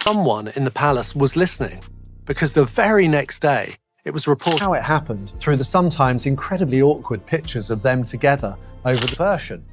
Someone in the palace was listening, because the very next day, it was reported how it happened through the sometimes incredibly awkward pictures of them together over the version.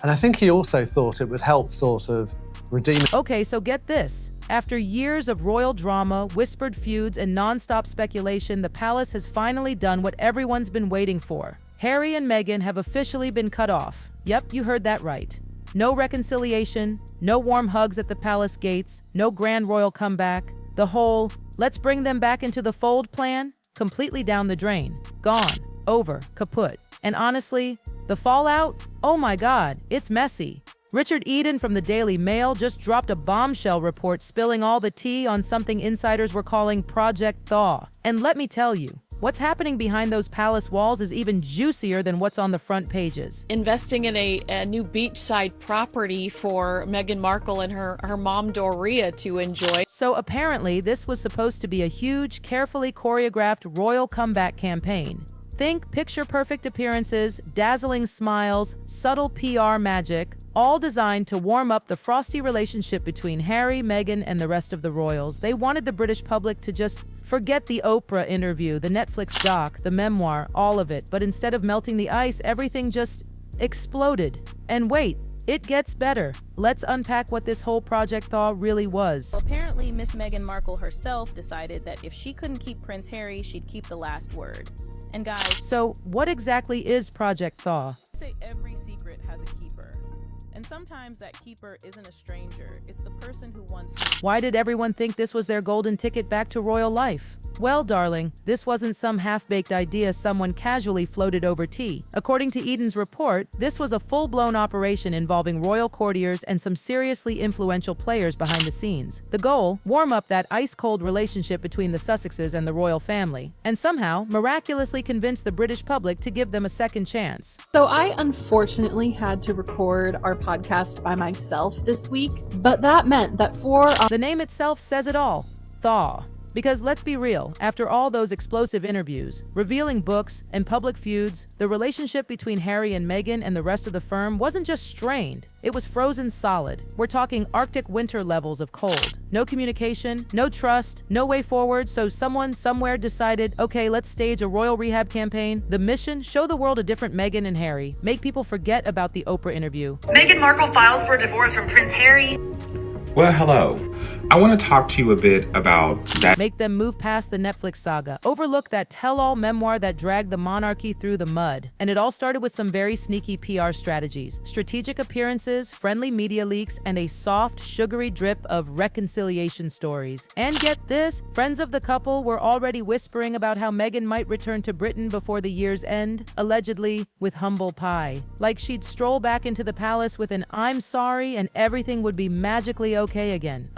And I think he also thought it would help sort of redeem it. Okay, so get this. After years of royal drama, whispered feuds, and non-stop speculation, the palace has finally done what everyone's been waiting for. Harry and Meghan have officially been cut off. Yep, you heard that right. No reconciliation, no warm hugs at the palace gates, no grand royal comeback. The whole, let's bring them back into the fold plan, completely down the drain. Gone. Over. Kaput. And honestly, the fallout? Oh my God, it's messy. Richard Eden from the Daily Mail just dropped a bombshell report spilling all the tea on something insiders were calling Project Thaw. And let me tell you, what's happening behind those palace walls is even juicier than what's on the front pages. Investing in a new beachside property for Meghan Markle and her mom Doria to enjoy. So apparently this was supposed to be a huge, carefully choreographed royal comeback campaign. Think picture-perfect appearances, dazzling smiles, subtle PR magic, all designed to warm up the frosty relationship between Harry, Meghan, and the rest of the royals. They wanted the British public to just forget the Oprah interview, the Netflix doc, the memoir, all of it. But instead of melting the ice, everything just exploded. And wait, it gets better. Let's unpack what this whole Project Thaw really was. Apparently, Miss Meghan Markle herself decided that if she couldn't keep Prince Harry, she'd keep the last word. And guys, so what exactly is Project Thaw? Say every secret has a keeper. And sometimes that keeper isn't a stranger, it's the person who once knew. Why did everyone think this was their golden ticket back to royal life? Well, darling, this wasn't some half-baked idea someone casually floated over tea. According to Eden's report, this was a full-blown operation involving royal courtiers and some seriously influential players behind the scenes. The goal? Warm up that ice-cold relationship between the Sussexes and the royal family, and somehow miraculously convince the British public to give them a second chance. So I unfortunately had to record our podcast by myself this week, but that meant that the name itself says it all. Thaw. Because let's be real, after all those explosive interviews, revealing books, and public feuds, the relationship between Harry and Meghan and the rest of the firm wasn't just strained, it was frozen solid. We're talking Arctic winter levels of cold. No communication, no trust, no way forward, so someone somewhere decided, okay, let's stage a royal rehab campaign. The mission? Show the world a different Meghan and Harry. Make people forget about the Oprah interview. Meghan Markle files for divorce from Prince Harry. Well, hello. I want to talk to you a bit about that. Make them move past the Netflix saga. Overlook that tell-all memoir that dragged the monarchy through the mud. And it all started with some very sneaky PR strategies. Strategic appearances, friendly media leaks, and a soft, sugary drip of reconciliation stories. And get this, friends of the couple were already whispering about how Meghan might return to Britain before the year's end, allegedly with humble pie. Like she'd stroll back into the palace with an "I'm sorry" and everything would be magically okay again.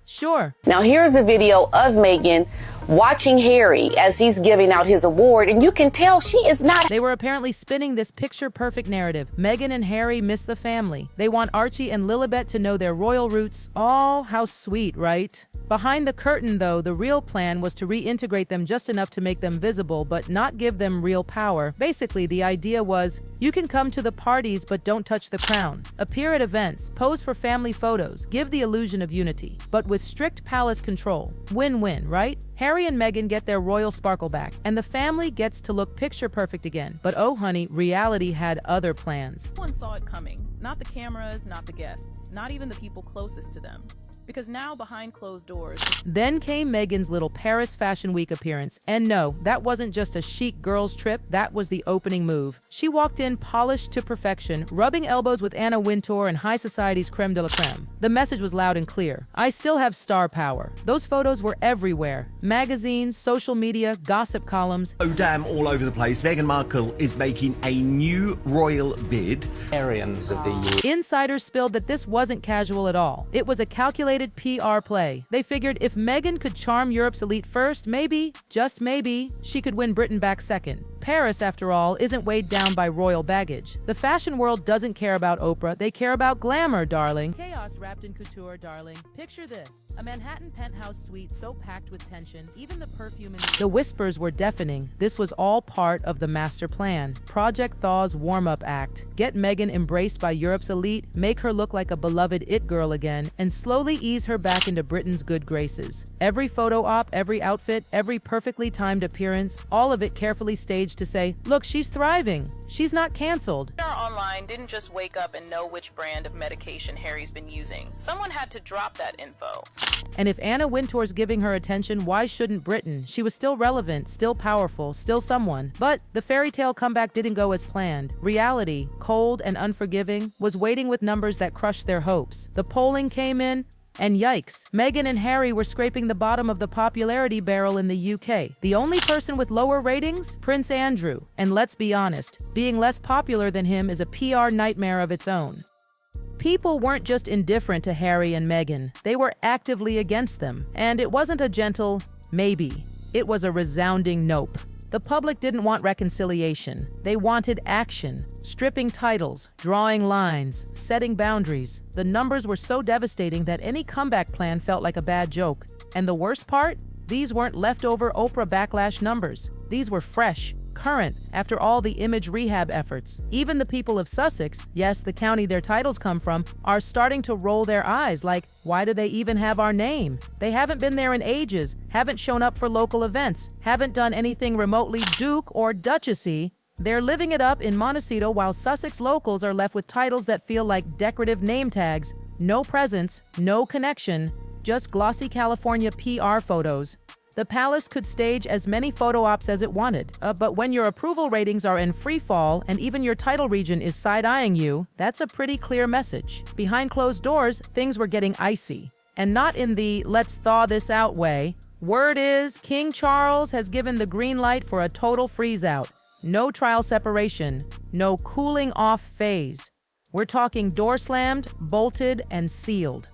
Sure. Now here's a video of Meghan watching Harry as he's giving out his award, and you can tell she is not. They were apparently spinning this picture-perfect narrative. Meghan and Harry miss the family. They want Archie and Lilibet to know their royal roots. Oh, how sweet, right? Behind the curtain, though, the real plan was to reintegrate them just enough to make them visible, but not give them real power. Basically, the idea was, you can come to the parties, but don't touch the crown. Appear at events, pose for family photos, give the illusion of unity, but with strict palace control. Win-win, right? Harry and Meghan get their royal sparkle back, and the family gets to look picture-perfect again. But oh honey, reality had other plans. No one saw it coming. Not the cameras, not the guests, not even the people closest to them. Because now, behind closed doors... Then came Meghan's little Paris Fashion Week appearance. And no, that wasn't just a chic girls trip, that was the opening move. She walked in polished to perfection, rubbing elbows with Anna Wintour and high society's creme de la creme. The message was loud and clear. I still have star power. Those photos were everywhere. Magazines, social media, gossip columns. Oh damn, all over the place. Meghan Markle is making a new royal bid. Arians of the year. Insiders spilled that this wasn't casual at all. It was a calculated PR play. They figured if Meghan could charm Europe's elite first, maybe, just maybe, she could win Britain back second. Paris, after all, isn't weighed down by royal baggage. The fashion world doesn't care about Oprah, they care about glamour, darling. Chaos chaos wrapped in couture, darling. Picture this. A Manhattan penthouse suite so packed with tension, even the perfume and the whispers were deafening. This was all part of the master plan. Project Thaw's warm-up act. Get Meghan embraced by Europe's elite, make her look like a beloved it girl again, and slowly ease her back into Britain's good graces. Every photo op, every outfit, every perfectly timed appearance, all of it carefully staged to say, look, she's thriving. She's not canceled. Our online didn't just wake up and know which brand of medication Harry's been using. Someone had to drop that info. And if Anna Wintour's giving her attention, why shouldn't Britain? She was still relevant, still powerful, still someone. But the fairy tale comeback didn't go as planned. Reality, cold and unforgiving, was waiting with numbers that crushed their hopes. The polling came in, and yikes, Meghan and Harry were scraping the bottom of the popularity barrel in the UK. The only person with lower ratings? Prince Andrew. And let's be honest, being less popular than him is a PR nightmare of its own. People weren't just indifferent to Harry and Meghan, they were actively against them. And it wasn't a gentle maybe, it was a resounding nope. The public didn't want reconciliation. They wanted action, stripping titles, drawing lines, setting boundaries. The numbers were so devastating that any comeback plan felt like a bad joke. And the worst part? These weren't leftover Oprah backlash numbers. These were fresh, current, after all the image rehab efforts. Even the people of Sussex, yes, the county their titles come from, are starting to roll their eyes like, why do they even have our name? They haven't been there in ages, haven't shown up for local events, haven't done anything remotely Duke or Duchessy. They're living it up in Montecito while Sussex locals are left with titles that feel like decorative name tags, no presence, no connection, just glossy California PR photos. The palace could stage as many photo ops as it wanted, but when your approval ratings are in free fall and even your title region is side-eyeing you, that's a pretty clear message. Behind closed doors, things were getting icy. And not in the let's thaw this out way. Word is King Charles has given the green light for a total freeze-out. No trial separation, no cooling off phase. We're talking door slammed, bolted, and sealed.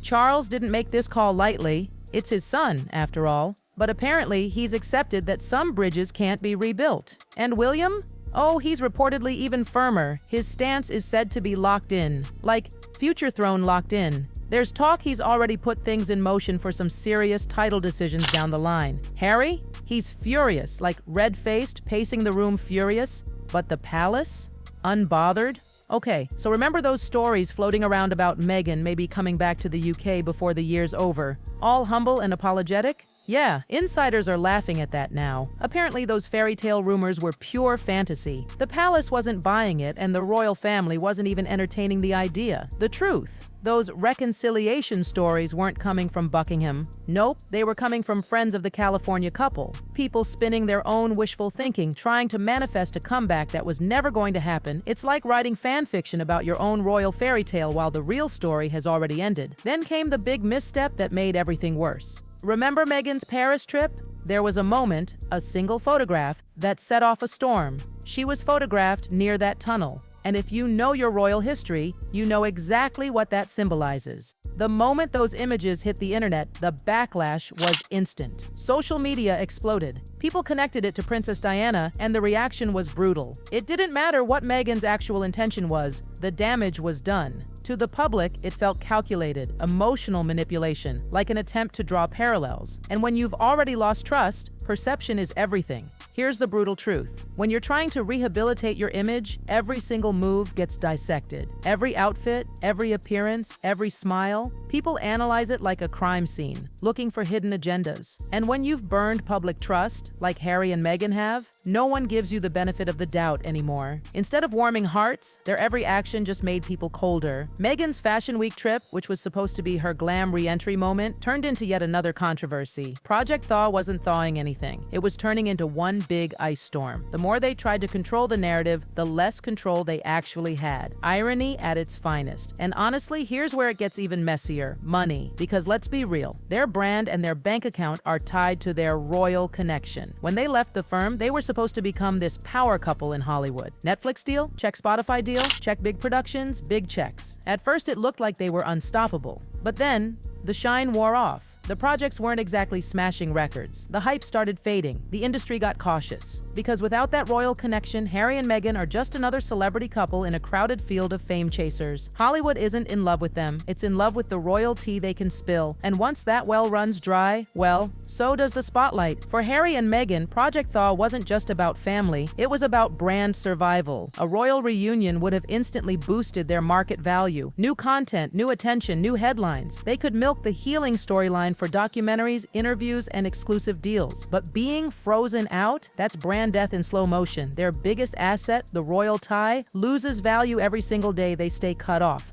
Charles didn't make this call lightly. It's his son, after all. But apparently, he's accepted that some bridges can't be rebuilt. And William? Oh, he's reportedly even firmer. His stance is said to be locked in. Like, future throne locked in. There's talk he's already put things in motion for some serious title decisions down the line. Harry? He's furious, like red-faced, pacing the room furious. But the palace? Unbothered? Okay, so remember those stories floating around about Meghan maybe coming back to the UK before the year's over? All humble and apologetic? Yeah, insiders are laughing at that now. Apparently those fairy tale rumors were pure fantasy. The palace wasn't buying it and the royal family wasn't even entertaining the idea. The truth. Those reconciliation stories weren't coming from Buckingham. Nope, they were coming from friends of the California couple. People spinning their own wishful thinking, trying to manifest a comeback that was never going to happen. It's like writing fan fiction about your own royal fairy tale while the real story has already ended. Then came the big misstep that made everything worse. Remember Meghan's Paris trip? There was a moment, a single photograph, that set off a storm. She was photographed near that tunnel. And if you know your royal history, you know exactly what that symbolizes. The moment those images hit the internet, the backlash was instant. Social media exploded. People connected it to Princess Diana, and the reaction was brutal. It didn't matter what Meghan's actual intention was, the damage was done. To the public, it felt calculated, emotional manipulation, like an attempt to draw parallels. And when you've already lost trust, perception is everything. Here's the brutal truth. When you're trying to rehabilitate your image, every single move gets dissected. Every outfit, every appearance, every smile, people analyze it like a crime scene, looking for hidden agendas. And when you've burned public trust, like Harry and Meghan have, no one gives you the benefit of the doubt anymore. Instead of warming hearts, their every action just made people colder. Meghan's Fashion Week trip, which was supposed to be her glam re-entry moment, turned into yet another controversy. Project Thaw wasn't thawing anything. It was turning into one big ice storm. The more they tried to control the narrative, the less control they actually had. Irony at its finest. And honestly, here's where it gets even messier. Money. Because let's be real, their brand and their bank account are tied to their royal connection. When they left the firm, they were supposed to become this power couple in Hollywood. Netflix deal? Check Spotify deal? Check big productions? Big checks. At first, it looked like they were unstoppable. But then, the shine wore off. The projects weren't exactly smashing records. The hype started fading. The industry got cautious. Because without that royal connection, Harry and Meghan are just another celebrity couple in a crowded field of fame chasers. Hollywood isn't in love with them. It's in love with the royal tea they can spill. And once that well runs dry, well, so does the spotlight. For Harry and Meghan, Project Thaw wasn't just about family. It was about brand survival. A royal reunion would have instantly boosted their market value. New content, new attention, new headlines. They could milk the healing storyline for documentaries, interviews, and exclusive deals. But being frozen out, that's brand death in slow motion. Their biggest asset, the royal tie, loses value every single day they stay cut off.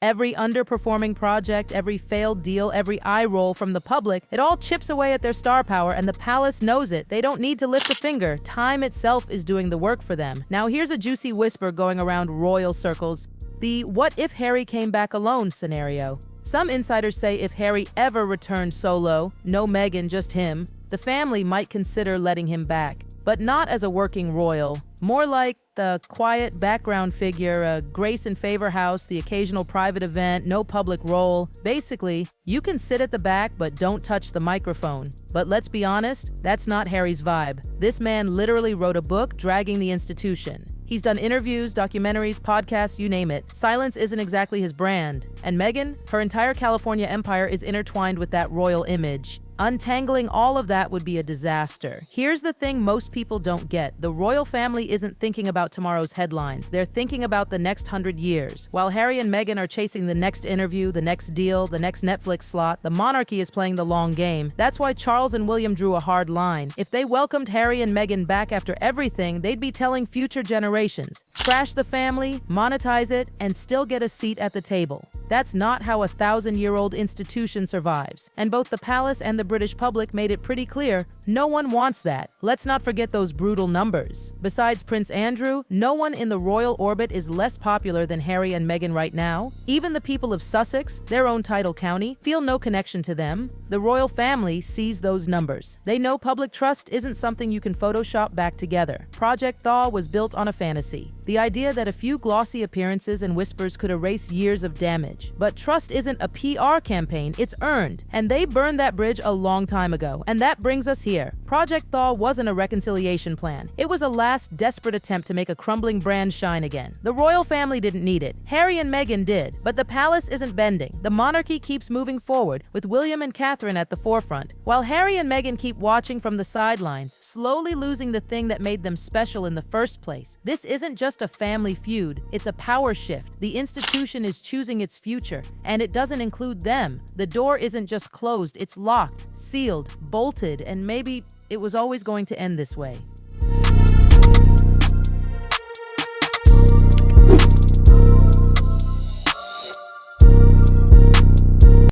Every underperforming project, every failed deal, every eye roll from the public, it all chips away at their star power, and the palace knows it. They don't need to lift a finger. Time itself is doing the work for them. Now here's a juicy whisper going around royal circles. The "what if Harry came back alone" scenario. Some insiders say if Harry ever returned solo, no Meghan, just him, the family might consider letting him back. But not as a working royal. More like the quiet background figure, a grace and favor house, the occasional private event, no public role. Basically, you can sit at the back but don't touch the microphone. But let's be honest, that's not Harry's vibe. This man literally wrote a book dragging the institution. He's done interviews, documentaries, podcasts, you name it. Silence isn't exactly his brand. And Meghan, her entire California empire is intertwined with that royal image. Untangling all of that would be a disaster. Here's the thing most people don't get. The royal family isn't thinking about tomorrow's headlines. They're thinking about the next 100 years. While Harry and Meghan are chasing the next interview, the next deal, the next Netflix slot, the monarchy is playing the long game. That's why Charles and William drew a hard line. If they welcomed Harry and Meghan back after everything, they'd be telling future generations, trash the family, monetize it, and still get a seat at the table. That's not how a 1,000-year-old institution survives. And both the palace and the British public made it pretty clear, no one wants that. Let's not forget those brutal numbers. Besides Prince Andrew, no one in the royal orbit is less popular than Harry and Meghan right now. Even the people of Sussex, their own title county, feel no connection to them. The royal family sees those numbers. They know public trust isn't something you can Photoshop back together. Project Thaw was built on a fantasy. The idea that a few glossy appearances and whispers could erase years of damage. But trust isn't a PR campaign, it's earned. And they burned that bridge a long time ago. And that brings us here. Project Thaw wasn't a reconciliation plan. It was a last desperate attempt to make a crumbling brand shine again. The royal family didn't need it. Harry and Meghan did. But the palace isn't bending. The monarchy keeps moving forward, with William and Catherine at the forefront. While Harry and Meghan keep watching from the sidelines, slowly losing the thing that made them special in the first place. This isn't just a family feud. It's a power shift. The institution is choosing its future, and it doesn't include them. The door isn't just closed, it's locked, sealed, bolted, and maybe it was always going to end this way.